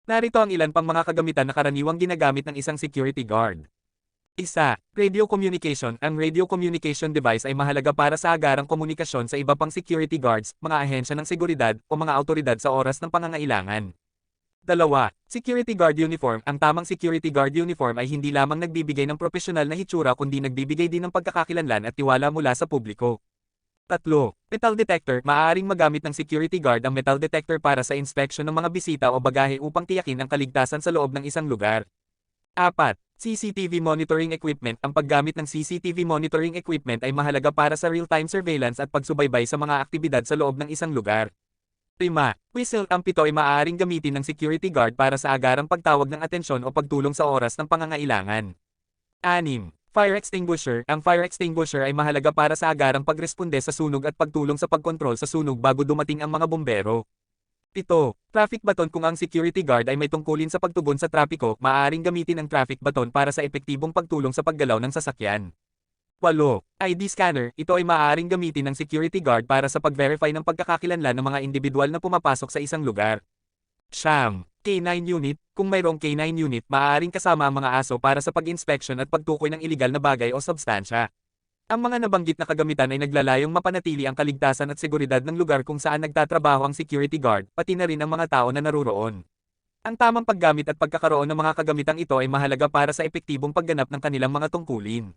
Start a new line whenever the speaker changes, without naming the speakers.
Narito ang ilan pang mga kagamitan na karaniwang ginagamit ng isang security guard. Isa, radio communication. Ang radio communication device ay mahalaga para sa agarang komunikasyon sa iba pang security guards, mga ahensya ng seguridad, o mga awtoridad sa oras ng pangangailangan. Dalawa, security guard uniform. Ang tamang security guard uniform ay hindi lamang nagbibigay ng profesional na hitsura kundi nagbibigay din ng pagkakakilanlan at tiwala mula sa publiko. Tatlo, metal detector. Maaaring magamit ng security guard ang metal detector para sa inspection ng mga bisita o bagahe upang tiyakin ang kaligtasan sa loob ng isang lugar. Apat, CCTV monitoring equipment. Ang paggamit ng CCTV monitoring equipment ay mahalaga para sa real-time surveillance at pagsubaybay sa mga aktibidad sa loob ng isang lugar. 5. Whistle. Ang pito ay maaaring gamitin ng security guard para sa agarang pagtawag ng atensyon o pagtulong sa oras ng pangangailangan. 6. Fire extinguisher. Ang fire extinguisher ay mahalaga para sa agarang pagresponde sa sunog at pagtulong sa pagkontrol sa sunog bago dumating ang mga bombero. 7. Traffic baton. Kung ang security guard ay may tungkulin sa pagtugon sa trapiko, maaaring gamitin ang traffic baton para sa epektibong pagtulong sa paggalaw ng sasakyan. 8. ID scanner. Ito ay maaaring gamitin ng security guard para sa pag-verify ng pagkakakilanlan ng mga individual na pumapasok sa isang lugar. 9. K9 unit. Kung mayroong K9 unit, maaaring kasama ang mga aso para sa pag-inspection at pagtukoy ng iligal na bagay o substansya. Ang mga nabanggit na kagamitan ay naglalayong mapanatili ang kaligtasan at seguridad ng lugar kung saan nagtatrabaho ang security guard, pati na rin ang mga tao na naruroon. Ang tamang paggamit at pagkakaroon ng mga kagamitang ito ay mahalaga para sa epektibong pagganap ng kanilang mga tungkulin.